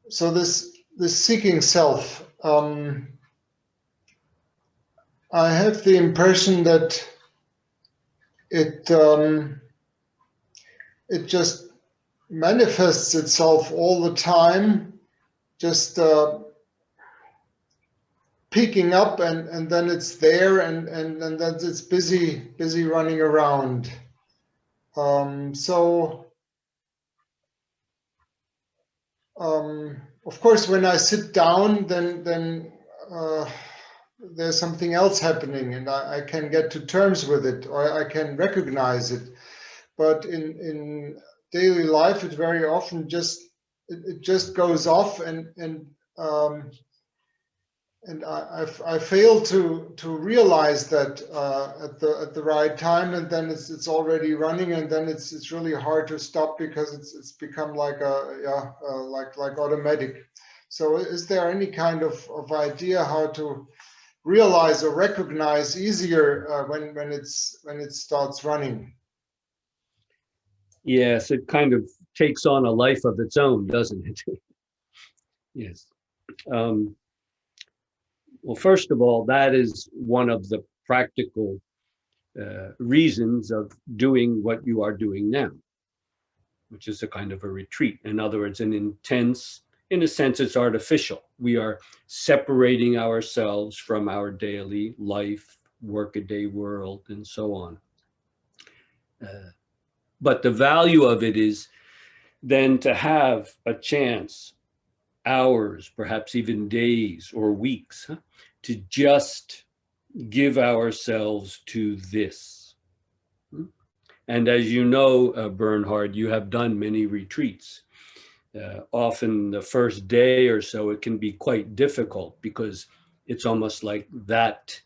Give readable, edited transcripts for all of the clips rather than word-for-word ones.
So this seeking self, I have the impression that it it just manifests itself all the time, just peeking up, and then it's there, and then it's busy running around. Of course, when I sit down, then there's something else happening, and I can get to terms with it, or I can recognize it. But in daily life, it very often it just goes off, and I fail to realize that at the right time, and then it's already running, and then it's really hard to stop, because it's become like like automatic. So is there any kind of idea how to realize or recognize easier when it starts running? Yes, it kind of takes on a life of its own, doesn't it? Yes. Well, first of all, that is one of the practical reasons of doing what you are doing now, which is a kind of a retreat. In other words, an intense, in a sense, it's artificial. We are separating ourselves from our daily life, workaday world, and so on. But the value of it is then to have a chance, hours, perhaps even days or weeks, to just give ourselves to this. And as you know, Bernhard, you have done many retreats. Often the first day or so, it can be quite difficult, because it's almost like that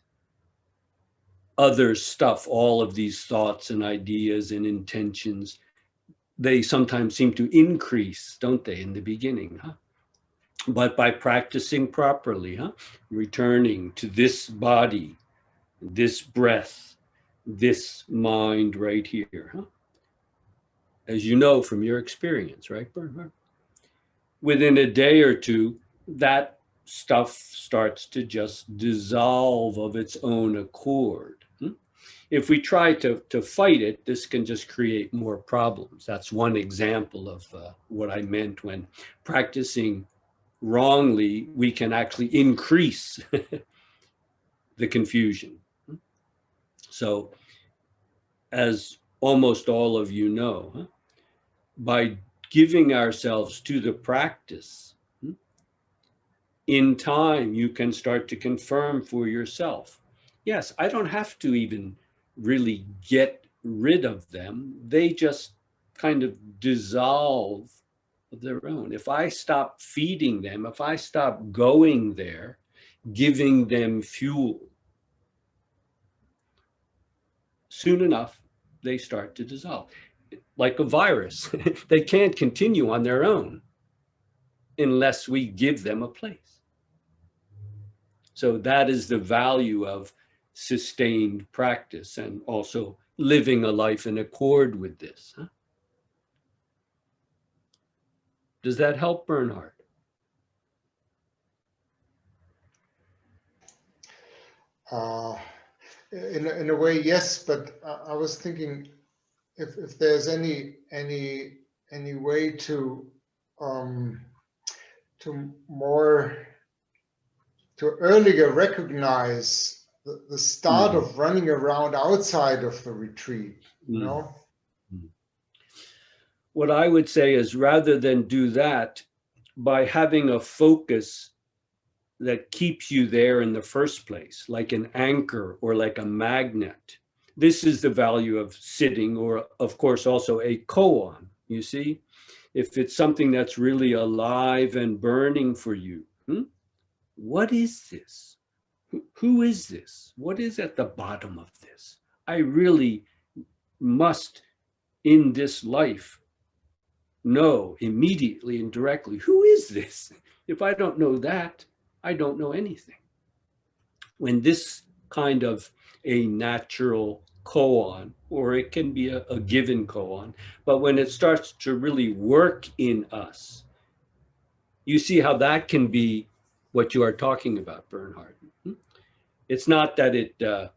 other stuff, all of these thoughts and ideas and intentions, they sometimes seem to increase, don't they, in the beginning, huh? But by practicing properly, returning to this body, this breath, this mind right here, as you know from your experience, right, Bernhard? Within a day or two, that stuff starts to just dissolve of its own accord. If we try to fight it, this can just create more problems. That's one example of what I meant when practicing wrongly, we can actually increase the confusion. So, as almost all of you know, by giving ourselves to the practice, in time you can start to confirm for yourself, yes, I don't have to even really get rid of them. They just kind of dissolve of their own. If I stop feeding them, if I stop going there, giving them fuel, soon enough, they start to dissolve. Like a virus, they can't continue on their own unless we give them a place. So that is the value of sustained practice, and also living a life in accord with this. Does that help, Bernhard? In a way, yes, but I was thinking if there's any way to more to earlier recognize the start of running around outside of the retreat, you know? What I would say is, rather than do that, by having a focus that keeps you there in the first place, like an anchor or like a magnet. This is the value of sitting, or of course also a koan, you see? If it's something that's really alive and burning for you, what is this? Who is this? What is at the bottom of this? I really must, in this life, know immediately and directly, who is this? If I don't know that, I don't know anything. When this kind of a natural koan, or it can be a given koan. But when it starts to really work in us, you see how that can be what you are talking about, Bernhard. It's not that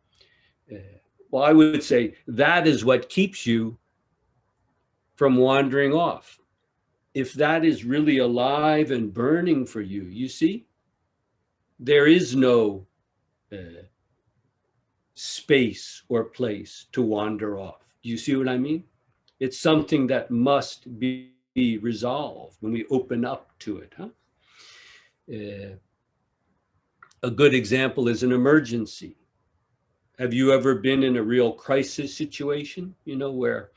well, I would say that is what keeps you from wandering off. If that is really alive and burning for you, you see, there is no space or place to wander off. Do you see what I mean? It's something that must be resolved when we open up to it. A good example is an emergency. Have you ever been in a real crisis situation, where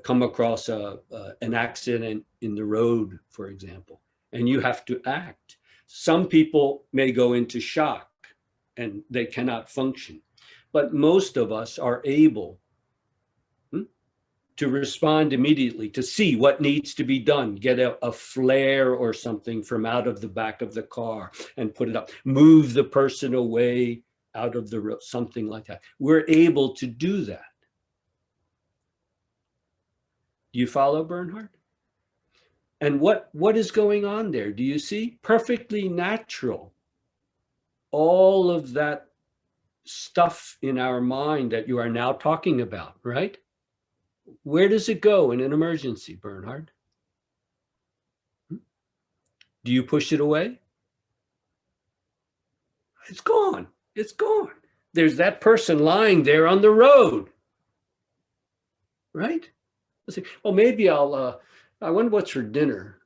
come across an accident in the road, for example, and you have to act? Some people may go into shock and they cannot function, but most of us are able to respond immediately, to see what needs to be done, get a flare or something from out of the back of the car and put it up, move the person away out of the road, something like that. We're able to do that. Do you follow, Bernhard? And what is going on there? Do you see? Perfectly natural. All of that stuff in our mind that you are now talking about, right? Where does it go in an emergency, Bernhard? Do you push it away? It's gone. It's gone. There's that person lying there on the road, right? I say, well, maybe I wonder what's for dinner.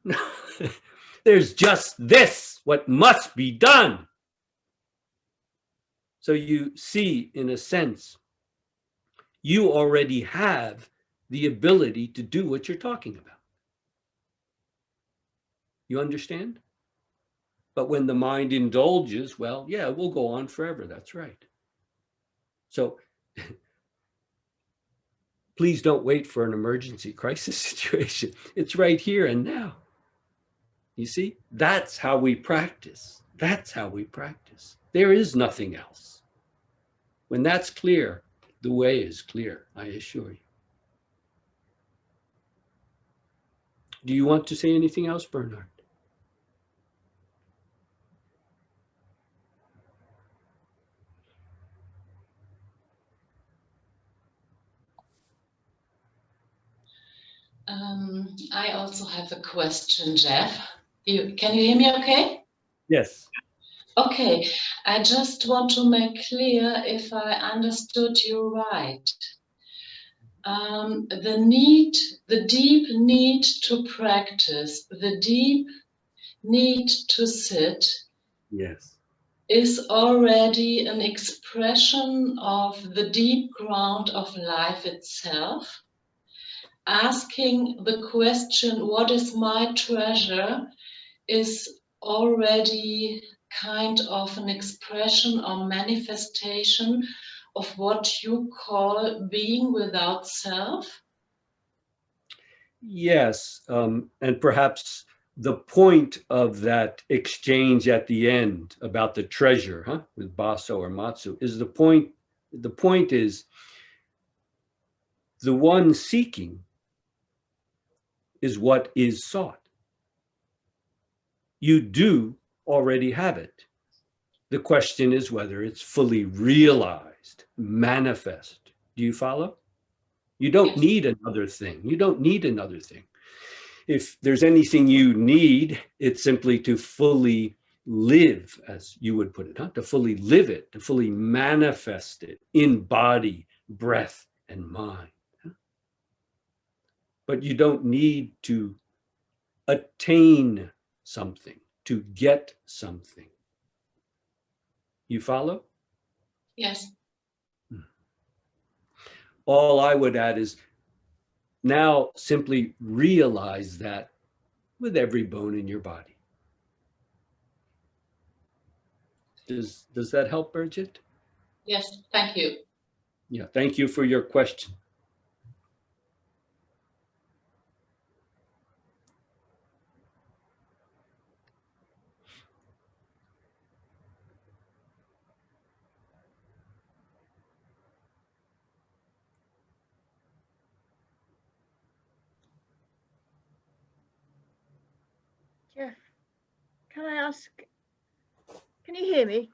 There's just this, what must be done. So you see, in a sense, you already have the ability to do what you're talking about. You understand? But when the mind indulges, well, yeah, we'll go on forever. That's right. So please don't wait for an emergency crisis situation. It's right here and now. You see, that's how we practice. That's how we practice. There is nothing else. When that's clear, the way is clear, I assure you. Do you want to say anything else, Bernhard? I also have a question, Jeff. Can you hear me okay? Yes. Okay, I just want to make clear if I understood you right. The deep need to practice, the deep need to sit, Yes. is already an expression of the deep ground of life itself. Asking the question, what is my treasure, is already kind of an expression or manifestation of what you call being without self? Yes. And perhaps the point of that exchange at the end about the treasure, with Baso or Matsu, is the point. The point is the one seeking is what is sought. You do already have it. The question is whether it's fully realized, manifest. Do you follow? You don't need another thing. You don't need another thing. If there's anything you need, it's simply to fully live, as you would put it, to fully live it, to fully manifest it in body, breath, and mind. But you don't need to attain something, to get something. You follow? Yes. All I would add is now simply realize that with every bone in your body. Does that help, Birgit? Yes, thank you. Yeah, thank you for your question. Jeff, can I ask, can you hear me?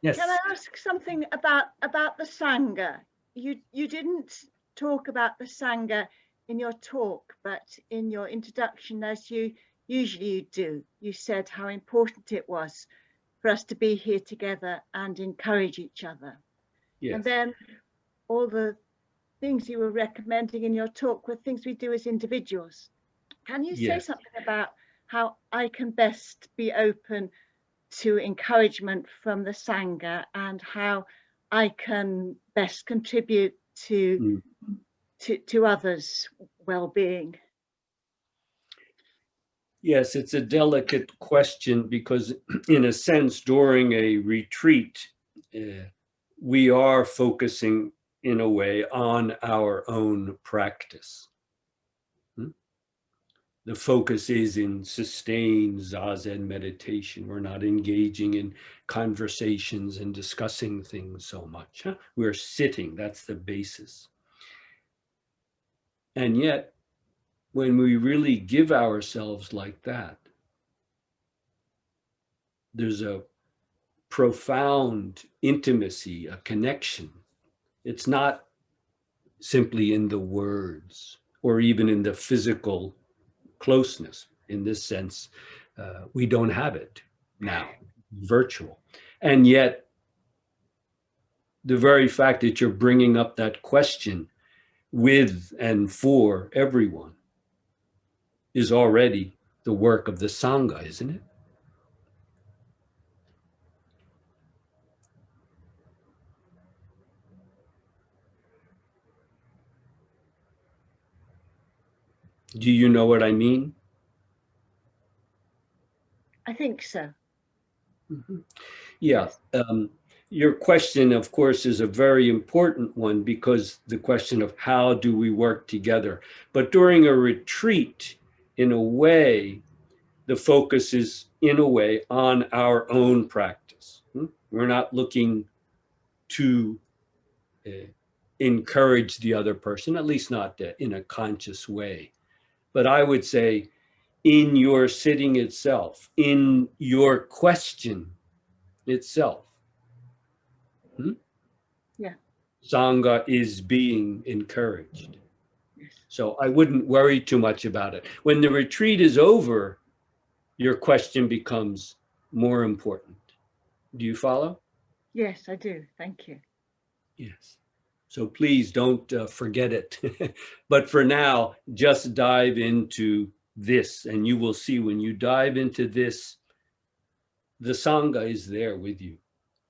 Yes. Can I ask something about the sangha? You didn't talk about the sangha in your talk, but in your introduction, as you usually do, you said how important it was for us to be here together and encourage each other. Yes. And then all the things you were recommending in your talk were things we do as individuals. Can you say Yes. something about how I can best be open to encouragement from the sangha and how I can best contribute to others' well-being? Yes, it's a delicate question because in a sense, during a retreat, we are focusing in a way on our own practice. The focus is in sustained Zazen meditation. We're not engaging in conversations and discussing things so much. We're sitting, that's the basis. And yet, when we really give ourselves like that, there's a profound intimacy, a connection. It's not simply in the words or even in the physical closeness. In this sense, we don't have it now, virtual. And yet, the very fact that you're bringing up that question with and for everyone is already the work of the sangha, isn't it? Do you know what I mean? I think so. Mm-hmm. Yeah. Your question, of course, is a very important one because the question of how do we work together. But during a retreat, in a way, the focus is, in a way, on our own practice. We're not looking to encourage the other person, at least not in a conscious way. But I would say, in your sitting itself, in your question itself, Yeah. Sangha is being encouraged. So I wouldn't worry too much about it. When the retreat is over, your question becomes more important. Do you follow? Yes, I do. Thank you. Yes. So please don't forget it. But for now, just dive into this, and you will see when you dive into this, the Sangha is there with you.